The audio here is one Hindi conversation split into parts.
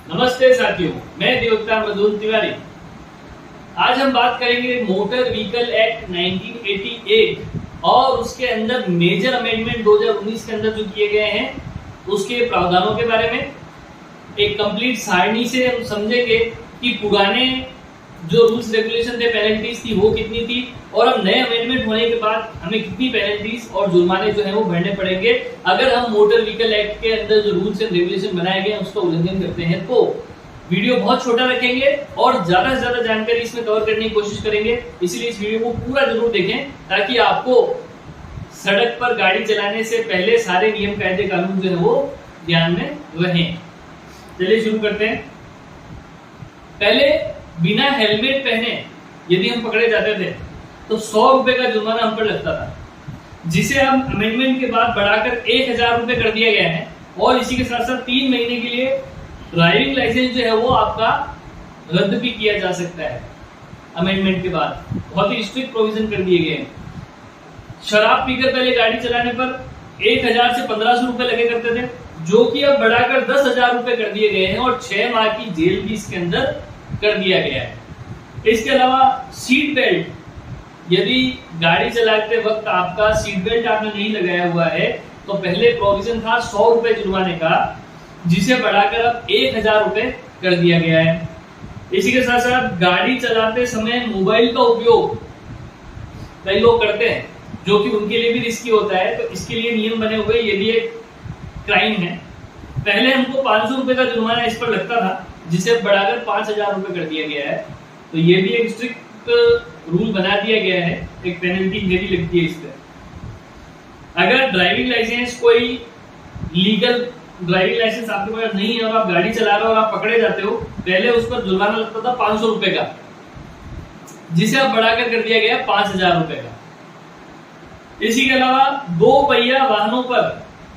नमस्ते साथियों, मैं देवता मधुर तिवारी। आज हम बात करेंगे मोटर व्हीकल एक्ट 1988 और उसके अंदर मेजर अमेंडमेंट 2019 के अंदर जो किए गए हैं उसके प्रावधानों के बारे में। एक कंप्लीट सारणी से हम समझेंगे कि पुराने जो रूल्स रेगुलेशन थे, पेनल्टीज थी वो कितनी थी और अब नए अमेंडमेंट होने के बाद हमें कितनी पेनल्टीज और जुर्माने जो है वो भरने पड़ेंगे अगर हम मोटर व्हीकल एक्ट के अंदर जो रूल्स एंड रेगुलेशन बनाए गए हैं उसका उल्लंघन करते हैं। तो वीडियो बहुत छोटा रखेंगे और ज्यादा से ज्यादा जानकारी इसमें कवर करने की कोशिश करेंगे, इसलिए इस वीडियो को पूरा जरूर देखें ताकि आपको सड़क पर गाड़ी चलाने से पहले सारे नियम कायदे कानून जो है वो ध्यान में रहें। चलिए शुरू करते हैं। पहले बिना हेलमेट पहने यदि हम पकड़े जाते थे तो 100 रुपए का जुर्माना हम पर लगता था, जिसे अब अमेंडमेंट के बाद बढ़ाकर 1000 रुपए कर दिया गया है और इसी के साथ साथ 3 महीने के लिए ड्राइविंग लाइसेंस जो है वो आपका रद्द भी किया जा सकता है। अमेंडमेंट के बाद बहुत ही स्ट्रिक्ट प्रोविजन कर दिए गए हैं। शराब पीकर पहले गाड़ी चलाने पर 1000 से 1500 रुपए लगे करते थे, जो कि अब बढ़ाकर 10,000 रुपए कर दिए गए हैं और 6 माह की जेल भी इसके अंदर कर दिया गया है। इसके अलावा सीट बेल्ट, यदि गाड़ी चलाते वक्त आपका सीट बेल्ट आपने नहीं लगाया हुआ है तो पहले प्रोविजन था 100 रुपए जुर्माने का, जिसे बढ़ाकर अब 1000 रुपए कर दिया गया है। इसी के साथ साथ गाड़ी चलाते समय मोबाइल का उपयोग कई लोग करते हैं जो कि उनके लिए भी रिस्की होता है, तो इसके लिए नियम बने हुए, ये भी एक क्राइम है। पहले हमको 500 रुपए का जुर्माना इस पर लगता था, जिसे बढ़ाकर 5000 रुपए कर दिया गया है। तो ये भी एक स्ट्रिक्ट रूल बना दिया गया है, एक पेनल्टी मेरी लगती है इस पर। अगर ड्राइविंग लाइसेंस, कोई लीगल ड्राइविंग लाइसेंस आपके पास नहीं है और आप गाड़ी चला रहे हो और आप पकड़े जाते हो, पहले उस पर जुर्माना लगता था 500 रुपए का, जिसे अब बढ़ाकर कर दिया गया 5000 रुपए का। इसी के अलावा 2 पहिया वाहनों पर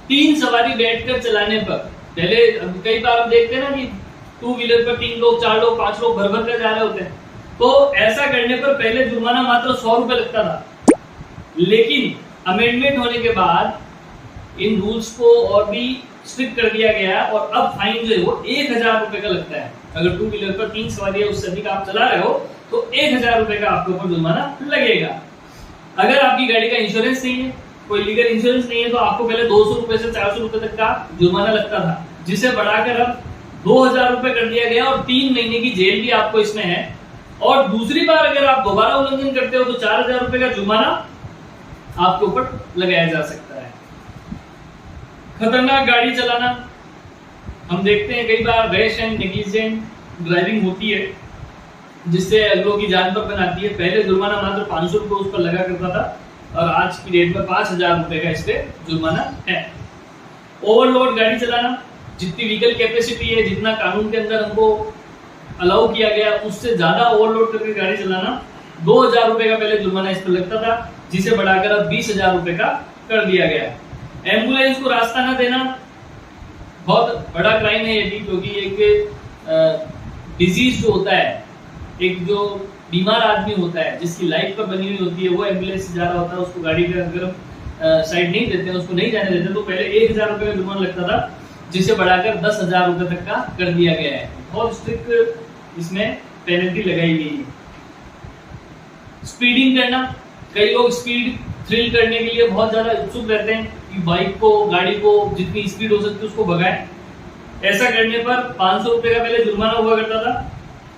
3 सवारी बैठकर चलाने पर, पहले कई बार हम देखते हैं ना कि 2 व्हीलर पर 3 लोग, 4 लोग, 5 लोग भर कर जा रहे होते हैं, तो ऐसा करने पर पहले जुर्माना मात्र 100 रुपए लगता था, लेकिन अमेंडमेंट होने के बाद इन रूल्स को और भी स्ट्रिक्ट कर दिया गया और अब फाइन जो है वो 1000 रुपए का लगता है। अगर 2 व्हीलर पर 3 सवारी है उससे अधिक आप चला रहे हो तो 1000 रुपए का आपके ऊपर जुर्माना लगेगा। अगर आपकी गाड़ी का इंश्योरेंस नहीं है, कोई लीगल इंश्योरेंस नहीं है, तो आपको पहले 200 रुपए से 400 रुपए तक का जुर्माना लगता था, जिसे बढ़ाकर अब 2000 रुपए कर दिया गया और 3 महीने की जेल भी आपको इसमें है। और दूसरी बार अगर आप दोबारा उल्लंघन करते हो तो 4000 रुपए का जुर्माना आपके ऊपर लगाया जा सकता है। खतरनाक गाड़ी चलाना, हम देखते हैं कई बार रैश एंड नेग्लिजेंट ड्राइविंग होती है जिससे अगलों की जान पर बनाती है। पहले जुर्माना मात्र 500 रुपए उस पर लगा करता था और आज की डेट में 5000 रुपए का इस पे जुर्माना है। ओवरलोड गाड़ी चलाना, जितनी व्हीकल कैपेसिटी है, जितना कानून के अंदर हमको अलाउ किया गया उससे ज्यादा ओवरलोड करके गाड़ी चलाना, 2000 रुपए का पहले जुर्माना इस पर लगता था, जिसे बढ़ाकर अब 20000 रुपए का कर दिया गया। एम्बुलेंस को रास्ता न देना बहुत बड़ा क्राइम है ये भी, क्योंकि एक डिजीज जो होता है, एक जो बीमार आदमी होता है जिसकी लाइफ पर बनी हुई होती है, वो एम्बुलेंस से जा रहा होता है, उसको गाड़ी का अगर साइड नहीं देते हैं, उसको नहीं जाने देते, तो पहले 1000 रुपए का जुर्माना लगता था, जिसे बढ़ाकर 10,000 रुपए तक का कर दिया गया है। बहुत स्ट्रिक्ट इसमें पेनल्टी लगाई गई है। स्पीडिंग करना, कई लोग स्पीड थ्रिल करने के लिए बहुत ज्यादा उत्सुक रहते हैं कि बाइक को, गाड़ी को जितनी स्पीड हो सकती है उसको भगाएं। ऐसा करने पर 500 रुपए का पहले जुर्माना हुआ करता था,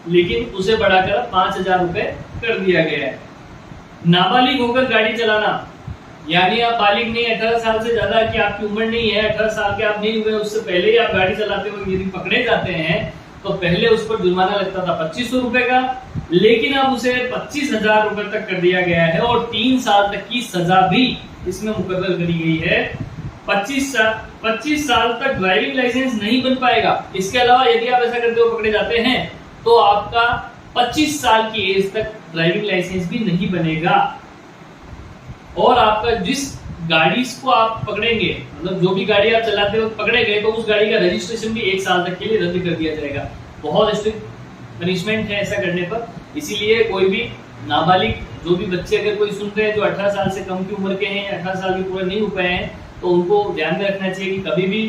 लेकिन उसे बढ़ाकर 5000 रुपए कर दिया गया है। नाबालिग होकर गाड़ी चलाना, यानी आप बालिग नहीं, 18 साल से ज्यादा की आपकी उम्र नहीं है, 18 साल के आप नहीं हुए, उससे पहले ही आप गाड़ी चलाते हुए यदि पकड़े जाते हैं तो पहले उस पर जुर्माना लगता था 2500 रुपए का, लेकिन अब उसे 25,000 रुपए तक कर दिया गया है और 3 साल तक की सजा भी इसमें मुकर्रर करी गई है। 25 साल तक ड्राइविंग लाइसेंस नहीं बन पाएगा। इसके अलावा यदि आप ऐसा करते हुए पकड़े जाते हैं तो आपका 25 साल की एज तक ड्राइविंग लाइसेंस भी नहीं बनेगा और आपका जिस गाड़ी को आप पकड़ेंगे, मतलब जो भी गाड़ी आप चलाते हो पकड़े गए, तो उस गाड़ी का रजिस्ट्रेशन भी 1 साल तक के लिए रद्द कर दिया जाएगा। बहुत स्ट्रिक्ट पनिशमेंट है ऐसा करने पर, इसीलिए कोई भी नाबालिग, जो भी बच्चे अगर कोई सुन रहे हैं जो 18 साल से कम की उम्र के हैं, 18 साल के पूरे नहीं हो पाए हैं, तो उनको ध्यान में रखना चाहिए कि कभी भी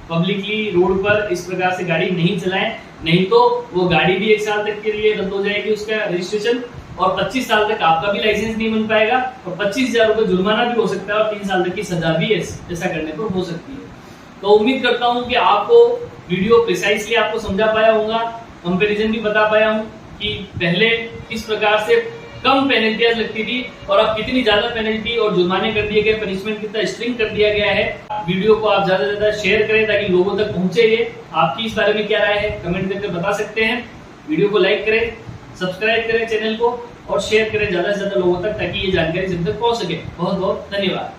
पब्लिकली रोड पर इस प्रकार से गाड़ी नहीं चलाएं, नहीं तो वो गाड़ी भी 1 साल तक के लिए रद्द हो जाएगी उसका रजिस्ट्रेशन, और 25 साल तक आपका भी लाइसेंस नहीं बन पाएगा, और 25,000 रुपए जुर्माना भी हो सकता है, और 3 साल तक की सजा भी ऐसा करने पर हो सकती है। तो उम्मीद करता हूं कि आपको वीडियो प्रिसाइसली आपको समझा पाया होगा, कंपैरिजन भी बता पाया हूं कि पहले किस प्रकार से कम पेनल्टियां लगती थी और अब कितनी ज्यादा पेनल्टी और जुर्माने कर दिए गए, पनिशमेंट कितना स्ट्रिंग कर दिया गया है। वीडियो को आप ज्यादा से ज्यादा शेयर करें ताकि लोगों तक पहुंचे। ये आपकी इस बारे में क्या राय है कमेंट करके बता सकते हैं। वीडियो को लाइक करें, सब्सक्राइब करें चैनल को और शेयर करें ज्यादा से ज्यादा लोगों तक ताकि ये जानकारी सब तक पहुंच सके। बहुत बहुत धन्यवाद।